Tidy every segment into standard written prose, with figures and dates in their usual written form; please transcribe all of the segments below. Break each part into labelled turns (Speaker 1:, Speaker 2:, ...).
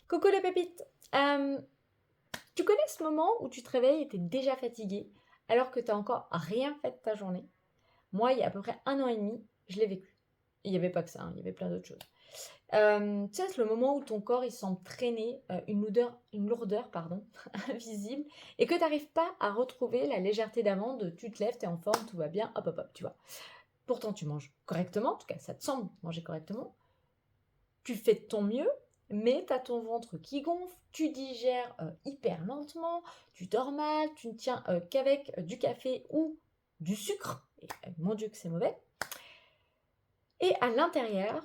Speaker 1: Coucou les pépites. Euh, Tu connais ce moment où tu te réveilles et t'es déjà fatigué alors que t'as encore rien fait de ta journée? Moi, il y a à peu près 1 an et demi, je l'ai vécu. Il n'y avait pas que ça, hein, il y avait plein d'autres choses. Tu sais, c'est le moment où ton corps il semble traîner une lourdeur pardon, invisible et que tu n'arrives pas à retrouver la légèreté d'avant de tu te lèves, t'es en forme, tout va bien, hop hop hop, tu vois. Pourtant, tu manges correctement, en tout cas, ça te semble manger correctement. Tu fais de ton mieux, mais tu as ton ventre qui gonfle, tu digères hyper lentement, tu dors mal, tu ne tiens qu'avec du café ou du sucre, et mon Dieu que c'est mauvais. Et à l'intérieur,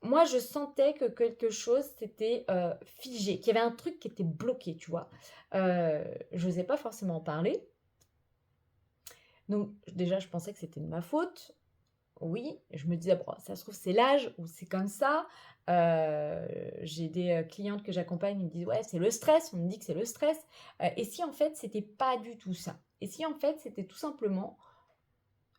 Speaker 1: moi je sentais que quelque chose s'était figé, qu'il y avait un truc qui était bloqué, tu vois. Je n'osais pas forcément en parler, donc déjà je pensais que c'était de ma faute. Oui, je me disais, bon, ça se trouve, c'est l'âge ou c'est comme ça. J'ai des clientes que j'accompagne, ils me disent, ouais, c'est le stress, on me dit que c'est le stress. Et si en fait, c'était pas du tout ça? Et si en fait, c'était tout simplement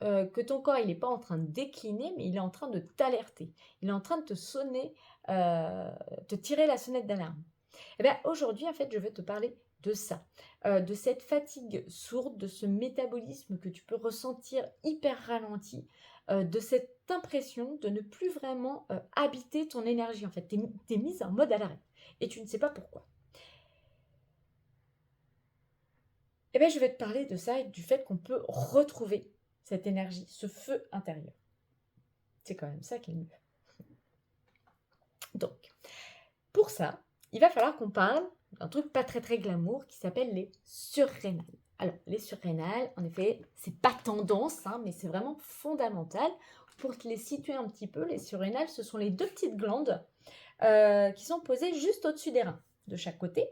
Speaker 1: que ton corps, il n'est pas en train de décliner, mais il est en train de t'alerter. Il est en train de te sonner, te tirer la sonnette d'alarme. Eh bien, aujourd'hui, en fait, je vais te parler de ça, de cette fatigue sourde, de ce métabolisme que tu peux ressentir hyper ralenti, de cette impression de ne plus vraiment habiter ton énergie. En fait, tu es mise en mode à l'arrêt et tu ne sais pas pourquoi. Eh bien, je vais te parler de ça et du fait qu'on peut retrouver cette énergie, ce feu intérieur. C'est quand même ça qui est le mieux. Donc, pour ça, il va falloir qu'on parle d'un truc pas très très glamour qui s'appelle les surrénales. Alors, les surrénales, en effet, c'est pas tendance, hein, mais c'est vraiment fondamental. Pour te les situer un petit peu, les surrénales, ce sont les deux petites glandes qui sont posées juste au-dessus des reins, de chaque côté.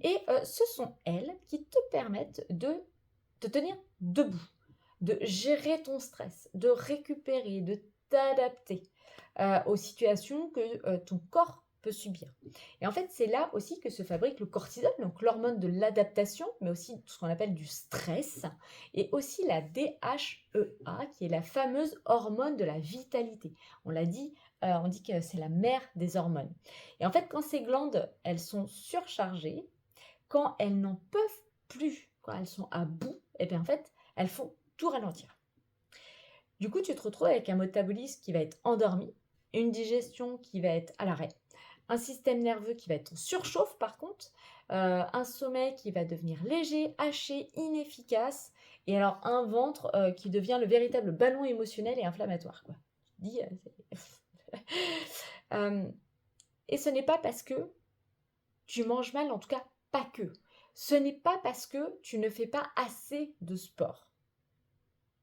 Speaker 1: Et ce sont elles qui te permettent de te tenir debout, de gérer ton stress, de récupérer, de t'adapter aux situations que ton corps peut subir. Et en fait, c'est là aussi que se fabrique le cortisol, donc l'hormone de l'adaptation, mais aussi tout ce qu'on appelle du stress, et aussi la DHEA, qui est la fameuse hormone de la vitalité. On l'a dit, on dit que c'est la mère des hormones. Et en fait, quand ces glandes, elles sont surchargées, quand elles n'en peuvent plus, quand elles sont à bout, et bien en fait, elles font tout ralentir. Du coup, tu te retrouves avec un métabolisme qui va être endormi, une digestion qui va être à l'arrêt, un système nerveux qui va être en surchauffe par contre, un sommeil qui va devenir léger, haché, inefficace, et alors un ventre qui devient le véritable ballon émotionnel et inflammatoire, quoi. Je dis, euh, et ce n'est pas parce que tu manges mal, en tout cas pas que. Ce n'est pas parce que tu ne fais pas assez de sport.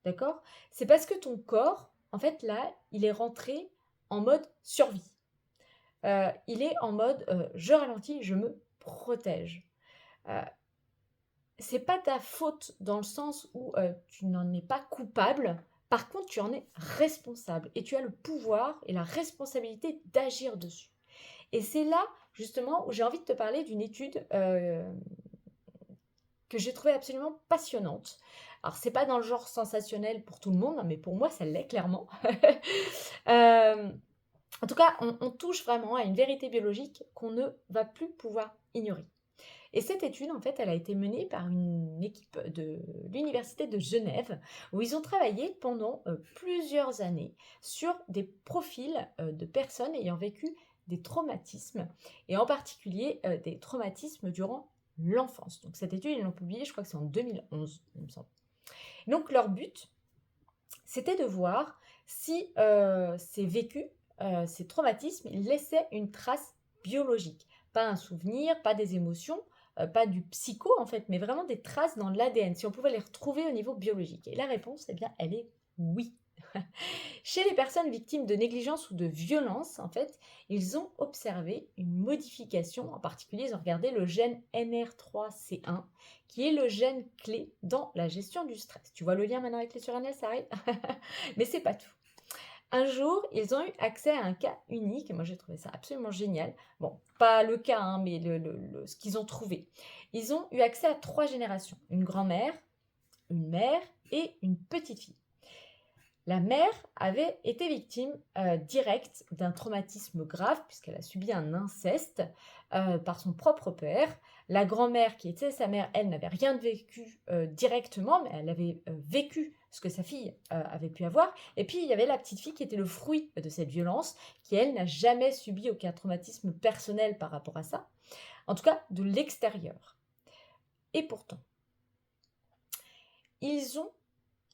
Speaker 1: D'accord? C'est parce que ton corps, en fait, là, il est rentré en mode survie. Il est en mode je ralentis, je me protège. Euh, c'est pas ta faute dans le sens où tu n'en es pas coupable. Par contre, tu en es responsable et tu as le pouvoir et la responsabilité d'agir dessus. Et c'est là, justement, où j'ai envie de te parler d'une étude que j'ai trouvée absolument passionnante. Alors, c'est pas dans le genre sensationnel pour tout le monde, hein, mais pour moi, ça l'est clairement. Euh, en tout cas, on touche vraiment à une vérité biologique qu'on ne va plus pouvoir ignorer. Et cette étude, en fait, elle a été menée par une équipe de l'Université de Genève, où ils ont travaillé pendant plusieurs années sur des profils de personnes ayant vécu des traumatismes, et en particulier des traumatismes durant l'enfance. Donc cette étude, ils l'ont publiée, je crois que c'est en 2011, il me semble. Donc leur but, c'était de voir si ces vécus, ces traumatismes, laissaient une trace biologique. Pas un souvenir, pas des émotions, pas du psycho en fait, mais vraiment des traces dans l'ADN, si on pouvait les retrouver au niveau biologique. Et la réponse, eh bien, elle est oui. Chez les personnes victimes de négligence ou de violence, en fait, ils ont observé une modification. En particulier, ils ont regardé le gène NR3C1, qui est le gène clé dans la gestion du stress. Tu vois le lien maintenant avec les surrénales, ça arrive. Mais c'est pas tout. Un jour, ils ont eu accès à un cas unique, et moi j'ai trouvé ça absolument génial. Bon, pas le cas, hein, mais ce qu'ils ont trouvé. Ils ont eu accès à 3 générations, une grand-mère, une mère et une petite fille. La mère avait été victime directe d'un traumatisme grave puisqu'elle a subi un inceste par son propre père. La grand-mère, qui était sa mère, elle n'avait rien vécu directement, mais elle avait vécu ce que sa fille avait pu avoir. Et puis, il y avait la petite fille qui était le fruit de cette violence, qui, elle, n'a jamais subi aucun traumatisme personnel par rapport à ça, en tout cas de l'extérieur. Et pourtant,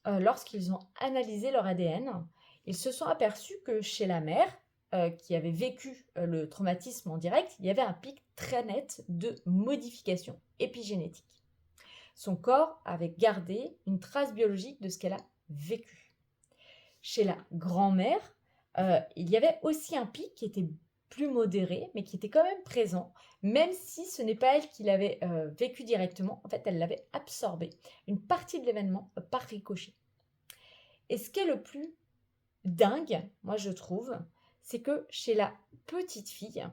Speaker 1: lorsqu'ils ont analysé leur ADN, ils se sont aperçus que chez la mère, qui avait vécu le traumatisme en direct, il y avait un pic très net de modification épigénétique. Son corps avait gardé une trace biologique de ce qu'elle a vécu. Chez la grand-mère, il y avait aussi un pic qui était plus modéré, mais qui était quand même présent, même si ce n'est pas elle qui l'avait vécu directement, en fait, elle l'avait absorbé, une partie de l'événement par ricochet. Et ce qui est le plus dingue, moi je trouve, c'est que chez la petite fille,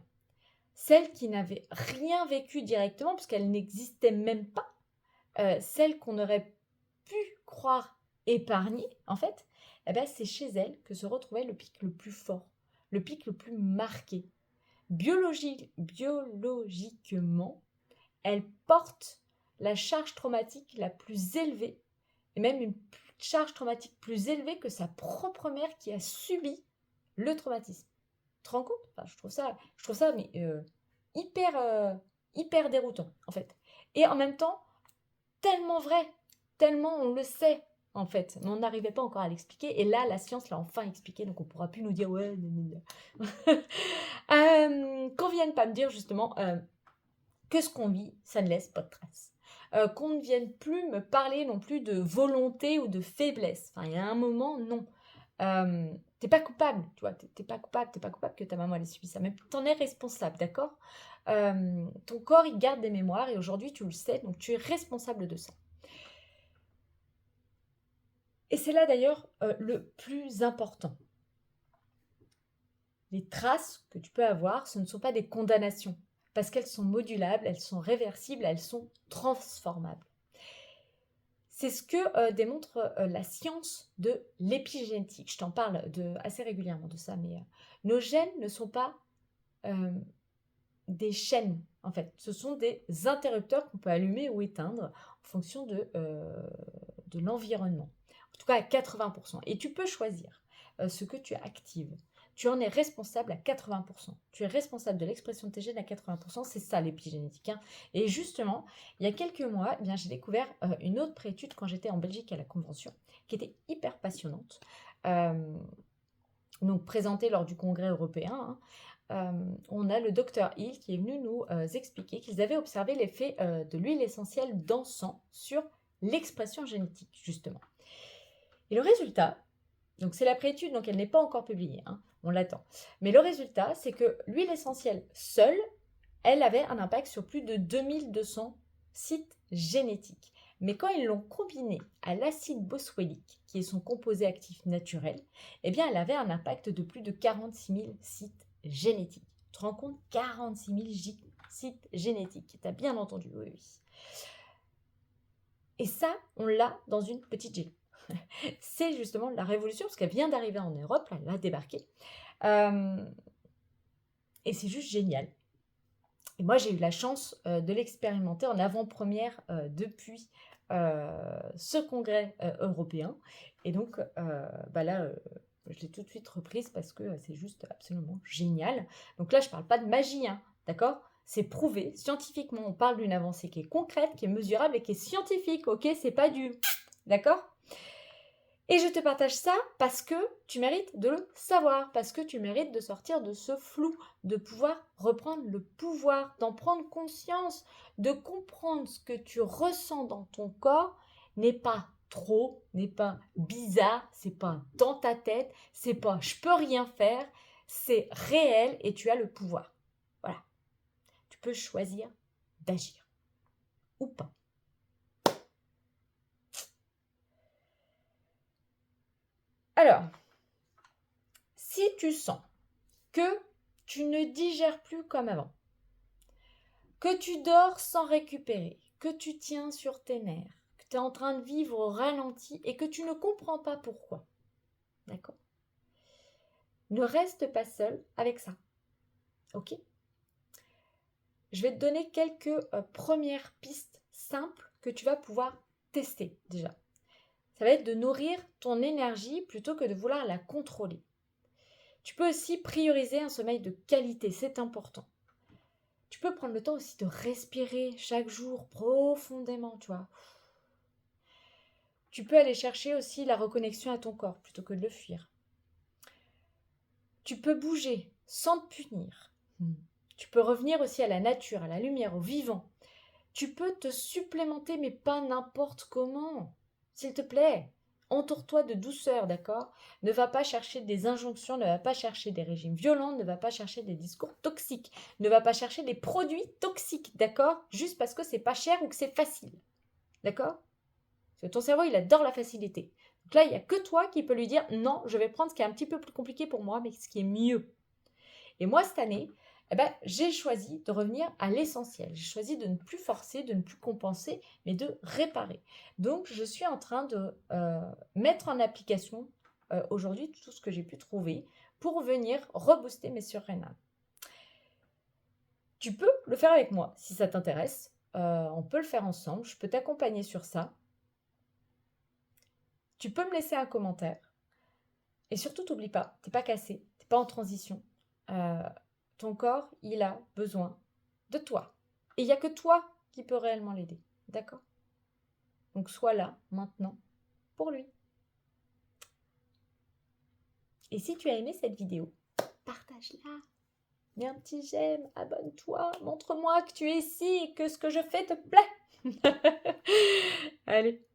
Speaker 1: celle qui n'avait rien vécu directement, puisqu'elle n'existait même pas, celle qu'on aurait pu croire épargnée, en fait, eh ben, c'est chez elle que se retrouvait le pic le plus fort, le pic le plus marqué. Biologiquement, elle porte la charge traumatique la plus élevée, et même une charge traumatique plus élevée que sa propre mère qui a subi le traumatisme. Tu te rends compte? Enfin, je trouve ça mais, hyper déroutant, en fait. Et en même temps, tellement vrai, tellement on le sait, en fait. Mais on n'arrivait pas encore à l'expliquer. Et là, la science l'a enfin expliqué, donc on ne pourra plus nous dire ouais, qu'on vienne pas me dire justement que ce qu'on vit, ça ne laisse pas de traces. Qu'on ne vienne plus me parler non plus de volonté ou de faiblesse. Enfin, il y a un moment, non. T'es pas coupable, tu vois, t'es pas coupable que ta maman ait subi ça, mais t'en es responsable, d'accord? Ton corps, il garde des mémoires et aujourd'hui, tu le sais, donc tu es responsable de ça. Et c'est là d'ailleurs le plus important. Les traces que tu peux avoir, ce ne sont pas des condamnations, parce qu'elles sont modulables, elles sont réversibles, elles sont transformables. C'est ce que démontre la science de l'épigénétique. Je t'en parle assez régulièrement de ça, mais nos gènes ne sont pas des chaînes, en fait. Ce sont des interrupteurs qu'on peut allumer ou éteindre en fonction de l'environnement. En tout cas à 80%. Et tu peux choisir ce que tu actives. Tu en es responsable à 80%. Tu es responsable de l'expression de tes gènes à 80%. C'est ça l'épigénétique. Hein. Et justement, il y a quelques mois, eh bien, j'ai découvert une autre préétude quand j'étais en Belgique à la Convention, qui était hyper passionnante. Donc présentée lors du congrès européen. Hein. On a le docteur Hill qui est venu nous expliquer qu'ils avaient observé l'effet de l'huile essentielle d'encens sur l'expression génétique, justement. Et le résultat, donc c'est la préétude, donc elle n'est pas encore publiée, hein, on l'attend. Mais le résultat, c'est que l'huile essentielle seule, elle avait un impact sur plus de 2200 sites génétiques. Mais quand ils l'ont combinée à l'acide boswellique, qui est son composé actif naturel, eh bien elle avait un impact de plus de 46 000 sites génétiques. Tu te rends compte? 46 000 sites génétiques. Tu as bien entendu, oui, oui. Et ça, on l'a dans une petite gélule. C'est justement la révolution, parce qu'elle vient d'arriver en Europe, elle a débarqué. Et c'est juste génial. Et moi, j'ai eu la chance de l'expérimenter en avant-première depuis ce congrès européen. Et donc, là, je l'ai tout de suite reprise parce que c'est juste absolument génial. Donc là, je ne parle pas de magie, hein, d'accord? C'est prouvé, scientifiquement, on parle d'une avancée qui est concrète, qui est mesurable et qui est scientifique, ok? C'est pas du... D'accord? Et je te partage ça parce que tu mérites de le savoir, parce que tu mérites de sortir de ce flou, de pouvoir reprendre le pouvoir, d'en prendre conscience, de comprendre ce que tu ressens dans ton corps n'est pas trop, n'est pas bizarre, c'est pas dans ta tête, c'est pas je peux rien faire, c'est réel et tu as le pouvoir. Voilà. Tu peux choisir d'agir ou pas. Alors, si tu sens que tu ne digères plus comme avant, que tu dors sans récupérer, que tu tiens sur tes nerfs, que tu es en train de vivre au ralenti et que tu ne comprends pas pourquoi, D'accord? Ne reste pas seul avec ça. Ok? Je vais te donner quelques premières pistes simples que tu vas pouvoir tester déjà. Ça va être de nourrir ton énergie plutôt que de vouloir la contrôler. Tu peux aussi prioriser un sommeil de qualité, c'est important. Tu peux prendre le temps aussi de respirer chaque jour profondément, tu vois. Tu peux aller chercher aussi la reconnexion à ton corps plutôt que de le fuir. Tu peux bouger sans te punir. Tu peux revenir aussi à la nature, à la lumière, au vivant. Tu peux te supplémenter, mais pas n'importe comment. S'il te plaît, entoure-toi de douceur, d'accord? Ne va pas chercher des injonctions, ne va pas chercher des régimes violents, ne va pas chercher des discours toxiques, ne va pas chercher des produits toxiques, d'accord? Juste parce que c'est pas cher ou que c'est facile, d'accord? Parce que ton cerveau, il adore la facilité. Donc là, il n'y a que toi qui peux lui dire non, je vais prendre ce qui est un petit peu plus compliqué pour moi, mais ce qui est mieux. Et moi, cette année, j'ai choisi de revenir à l'essentiel. J'ai choisi de ne plus forcer, de ne plus compenser, mais de réparer. Donc, je suis en train de mettre en application aujourd'hui tout ce que j'ai pu trouver pour venir rebooster mes surrénales. Tu peux le faire avec moi si ça t'intéresse. On peut le faire ensemble. Je peux t'accompagner sur ça. Tu peux me laisser un commentaire. Et surtout, t'oublie pas, t'es pas cassé, t'es pas en transition. Ton corps, il a besoin de toi. Et il n'y a que toi qui peux réellement l'aider. D'accord? Donc sois là, maintenant, pour lui. Et si tu as aimé cette vidéo, partage-la. Mets un petit j'aime, abonne-toi, montre-moi que tu es ici et que ce que je fais te plaît. Allez,